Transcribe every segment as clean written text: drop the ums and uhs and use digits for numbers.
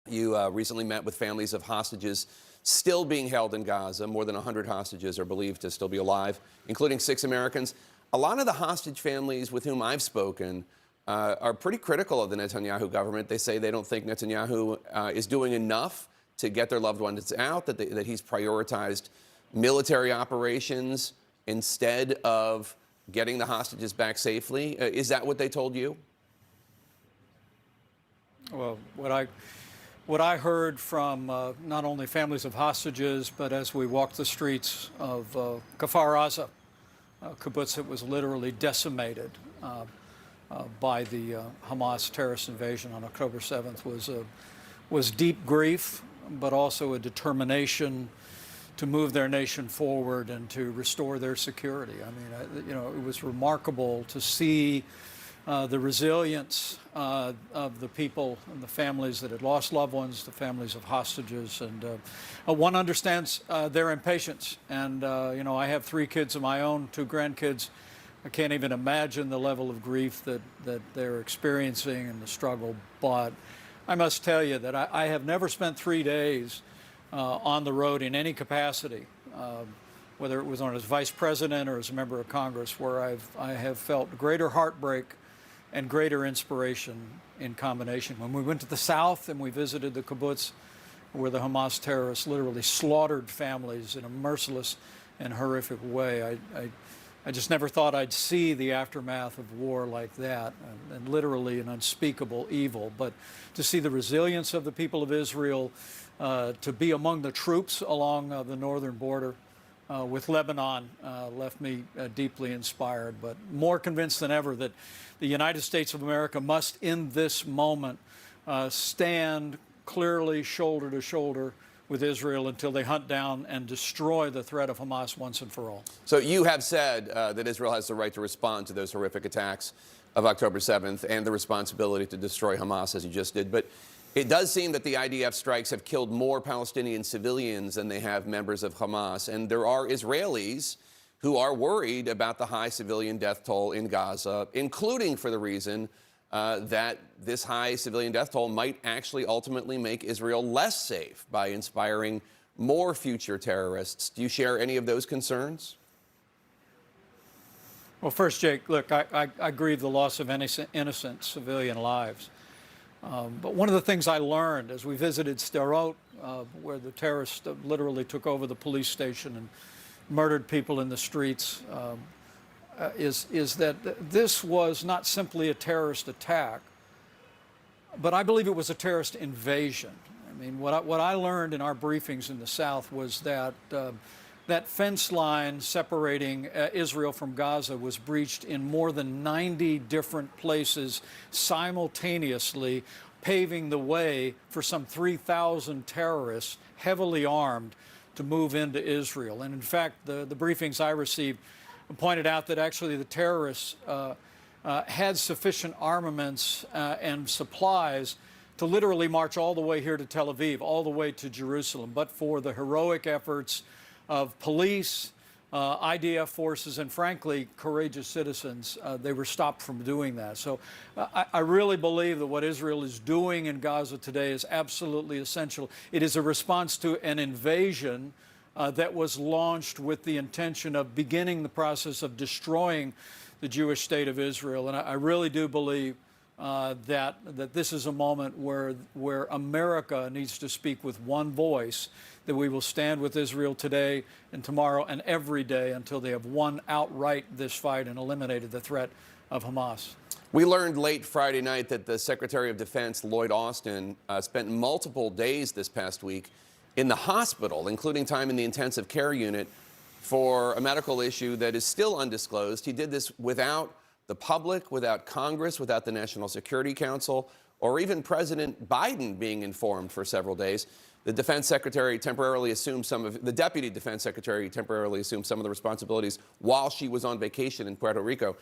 You recently met with families of hostages still being held in Gaza. More than 100 hostages are believed to still be alive, including 6 Americans. A lot of the hostage families with whom I've spoken are pretty critical of the Netanyahu government. They say they don't think Netanyahu is doing enough to get their loved ones out, that he's prioritized military operations instead of getting the hostages back safely. Is that what they told you? Well, what I heard from not only families of hostages, but as we walked the streets of Kfar Aza, kibbutz that was literally decimated by the Hamas terrorist invasion on October 7th, was deep grief, but also a determination to move their nation forward and to restore their security. I mean, it was remarkable to see the resilience of the people and the families that had lost loved ones, the families of hostages, and one understands their impatience. And I have 3 kids of my own, 2 grandkids. I can't even imagine the level of grief that they're experiencing and the struggle. But I must tell you that I have never spent 3 days on the road in any capacity, whether it was as vice president or as a member of Congress, where I have felt greater heartbreak and greater inspiration in combination. When we went to the south and we visited the kibbutz where the Hamas terrorists literally slaughtered families in a merciless and horrific way, I just never thought I'd see the aftermath of war like that, and literally an unspeakable evil. But to see the resilience of the people of Israel, to be among the troops along the northern border with Lebanon left me deeply inspired, but more convinced than ever that the United States of America must, in this moment, stand clearly shoulder to shoulder with Israel until they hunt down and destroy the threat of Hamas once and for all. So you have said that Israel has the right to respond to those horrific attacks of October 7th and the responsibility to destroy Hamas, as you just did. But it does seem that the IDF strikes have killed more Palestinian civilians than they have members of Hamas. And there are Israelis who are worried about the high civilian death toll in Gaza, including for the reason that this high civilian death toll might actually ultimately make Israel less safe by inspiring more future terrorists. Do you share any of those concerns? Well, first, Jake, look, I grieve the loss of innocent civilian lives. But one of the things I learned as we visited Sderot, where the terrorists literally took over the police station and murdered people in the streets, is that this was not simply a terrorist attack, but I believe it was a terrorist invasion. I mean, what I learned in our briefings in the South was that that fence line separating Israel from Gaza was breached in more than 90 different places simultaneously, paving the way for some 3,000 terrorists, heavily armed, to move into Israel. And in fact, the briefings I received pointed out that actually the terrorists had sufficient armaments and supplies to literally march all the way here to Tel Aviv, all the way to Jerusalem, but for the heroic efforts of police, IDF forces, and frankly, courageous citizens, they were stopped from doing that. So I really believe that what Israel is doing in Gaza today is absolutely essential. It is a response to an invasion that was launched with the intention of beginning the process of destroying the Jewish state of Israel. And I really do believe that this is a moment where America needs to speak with one voice, that we will stand with Israel today and tomorrow and every day until they have won outright this fight and eliminated the threat of Hamas. We learned late Friday night that the Secretary of Defense, Lloyd Austin, spent multiple days this past week in the hospital, including time in the intensive care unit, for a medical issue that is still undisclosed. He did this without the public, without Congress, without the National Security Council, or even President Biden being informed for several days. The Defense Secretary temporarily assumed the Deputy Defense Secretary temporarily assumed some of the responsibilities while she was on vacation in Puerto Rico.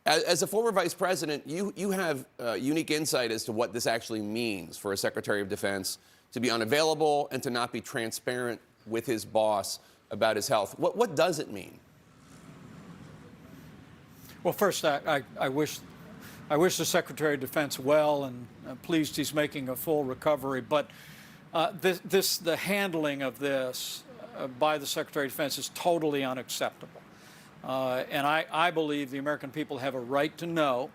As a former Vice President, you have unique insight as to what this actually means for a Secretary of Defense to be unavailable and to not be transparent with his boss about his health. What does it mean? Well, first, I wish I wish the Secretary of Defense well, and pleased he's making a full recovery. But the handling of this by the Secretary of Defense is totally unacceptable. And I believe the American people have a right to know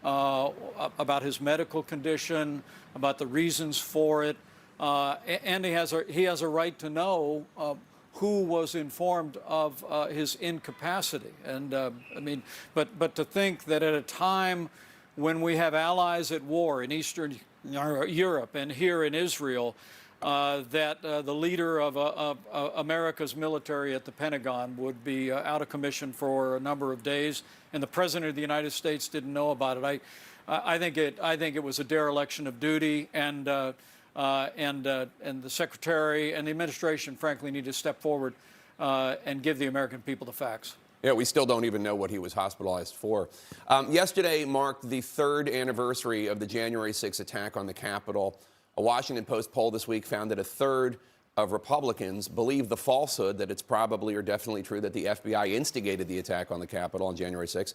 about his medical condition, about the reasons for it, and he has a right to know who was informed of his incapacity. And I mean, but to think that at a time when we have allies at war in Eastern Europe and here in Israel, that the leader of America's military at the Pentagon would be out of commission for a number of days, and the President of the United States didn't know about it. I think it was a dereliction of duty, and the Secretary and the administration, frankly, need to step forward and give the American people the facts. Yeah, we still don't even know what he was hospitalized for. Yesterday marked the 3rd anniversary of the January 6th attack on the Capitol. A Washington Post poll this week found that a third of Republicans believe the falsehood that it's probably or definitely true that the FBI instigated the attack on the Capitol on January 6th.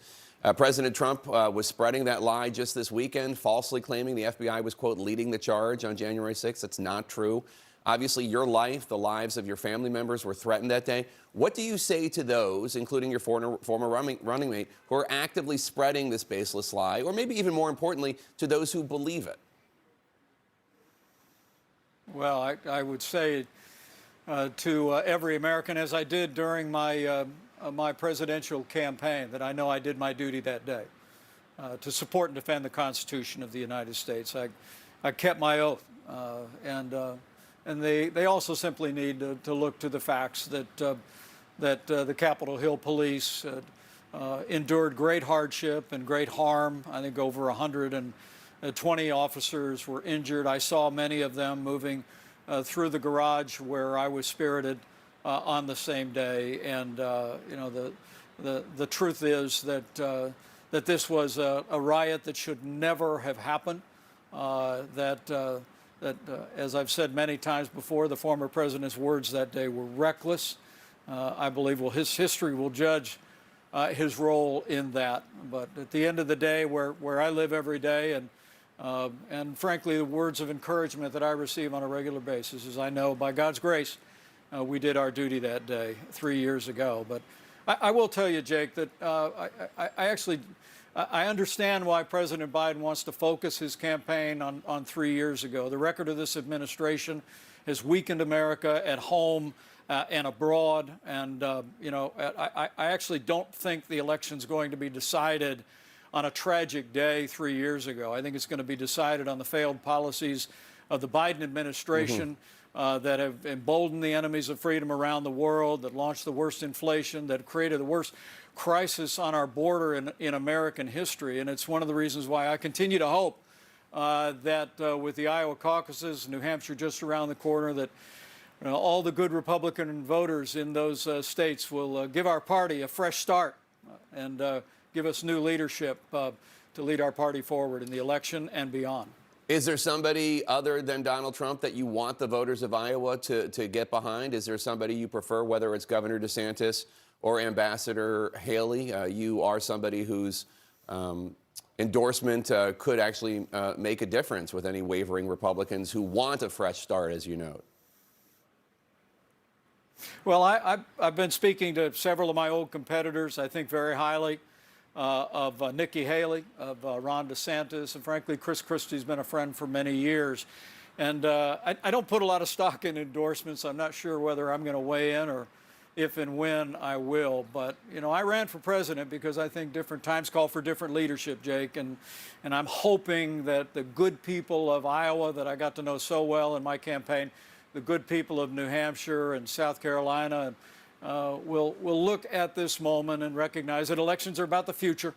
President Trump was spreading that lie just this weekend, falsely claiming the FBI was, quote, leading the charge on January 6th. It's not true. Obviously, your life, the lives of your family members were threatened that day. What do you say to those, including your former running mate, who are actively spreading this baseless lie, or maybe even more importantly, to those who believe it? Well, I would say to every American, as I did during my my presidential campaign, that I know I did my duty that day to support and defend the Constitution of the United States. I kept my oath, and they also simply need to look to the facts that the Capitol Hill police endured great hardship and great harm. I think over 120 officers were injured. I saw many of them moving through the garage where I was spirited on the same day. And you know, the truth is that that this was a riot that should never have happened. As I've said many times before, the former president's words that day were reckless. I believe his history will judge his role in that. But at the end of the day, where I live every day, and frankly, the words of encouragement that I receive on a regular basis is I know by God's grace we did our duty that day 3 years ago. But I will tell you, Jake, that I understand why President Biden wants to focus his campaign on 3 years ago. The record of this administration has weakened America at home and abroad. And, you know, I actually don't think the election's going to be decided on a tragic day 3 years ago. I think it's going to be decided on the failed policies of the Biden administration that have emboldened the enemies of freedom around the world, that launched the worst inflation, that created the worst crisis on our border in American history. And it's one of the reasons why I continue to hope that with the Iowa caucuses, New Hampshire just around the corner, that all the good Republican voters in those states will give our party a fresh start and give us new leadership to lead our party forward in the election and beyond. Is there somebody other than Donald Trump that you want the voters of Iowa to get behind? Is there somebody you prefer, whether it's Governor DeSantis or Ambassador Haley? You are somebody whose endorsement could actually make a difference with any wavering Republicans who want a fresh start, as you note. Well, I've been speaking to several of my old competitors. I think very highly of Nikki Haley, of Ron DeSantis, and frankly, Chris Christie's been a friend for many years. And I don't put a lot of stock in endorsements. I'm not sure whether I'm going to weigh in or if and when I will. But, you know, I ran for president because I think different times call for different leadership, Jake. And I'm hoping that the good people of Iowa that I got to know so well in my campaign, the good people of New Hampshire and South Carolina, will look at this moment and recognize that elections are about the future.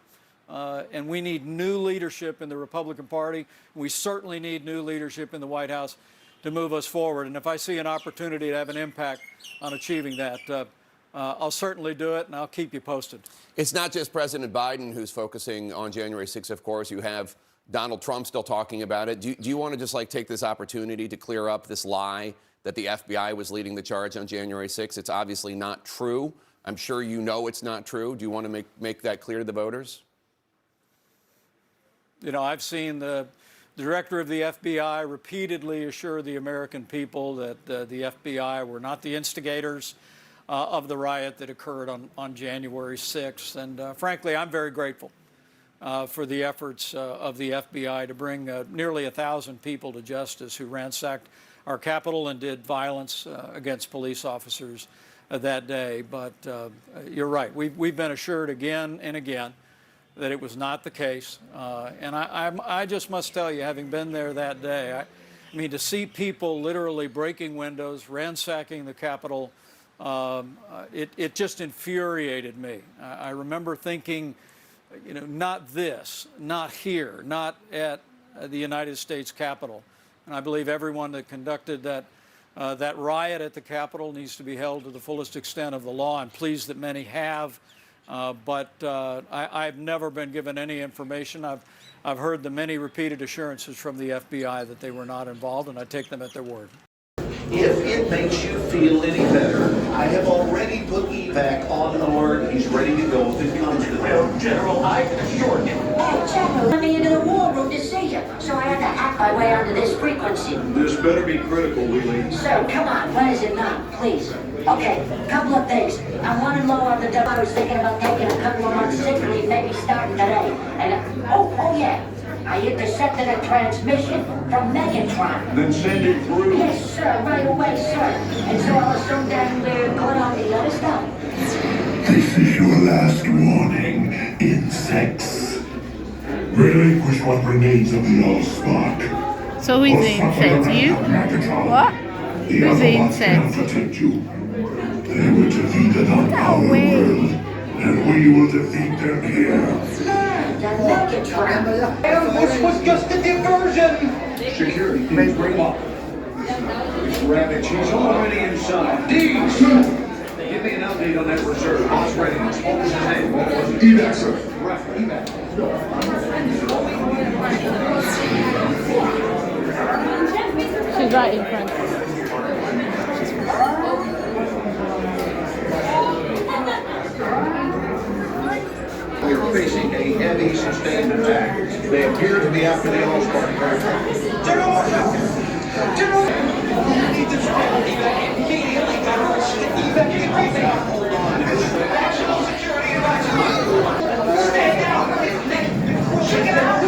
And we need new leadership in the Republican Party. We certainly need new leadership in the White House to move us forward. And if I see an opportunity to have an impact on achieving that, I'll certainly do it, and I'll keep you posted. It's not just President Biden who's focusing on January 6th, of course. You have Donald Trump still talking about it. Do you want to just take this opportunity to clear up this lie that the FBI was leading the charge on January 6th? It's obviously not true. I'm sure you know it's not true. Do you want to make that clear to the voters? You know, I've seen the director of the FBI repeatedly assure the American people that the FBI were not the instigators of the riot that occurred on January 6th. And frankly, I'm very grateful for the efforts of the FBI to bring nearly 1,000 people to justice who ransacked our Capitol and did violence against police officers that day. But you're right. We've been assured again and again that it was not the case. And I just must tell you, having been there that day, I mean, to see people literally breaking windows, ransacking the Capitol, it just infuriated me. I remember thinking, you know, not this, not here, not at the United States Capitol. And I believe everyone that conducted that riot at the Capitol needs to be held to the fullest extent of the law. I'm pleased that many have, but I've never been given any information. I've heard the many repeated assurances from the FBI that they were not involved, and I take them at their word. If it makes you feel any better, I have already put evac on alert. He's ready to go if it comes to that. General, I can assure you. Hey, General, let me into the war room to see you, so I had to hack my way onto this frequency. This better be critical, Wheelie. Sir, come on, when is it not, please? Okay, couple of things. I'm running low on the dough. I was thinking about taking a couple of months sick leave, maybe starting today. And, oh yeah. I intercepted a transmission from Megatron. Then send it through. Yes, sir, right away, sir. And so I was so damn caught on the other stuff. This is your last warning, insects. Relinquish what remains of the Allspark. So who's the insect? You? What? Who's the insect? Protect you. They were defeated on our world, and we will defeat them here. Megatron. This was just a diversion. Security, please bring him up. Rabbit, she's already inside. Deeds! Give me an update on that reserve. Boss readiness. What was his name? What was it? Evac, sir. Right, evac. She's right in front. We're facing a heavy sustained attack. They appear to be after the Allspark. General! General! We need to evac immediately. Evac everything. Hold on. National security advisory. Stay down. Check it out.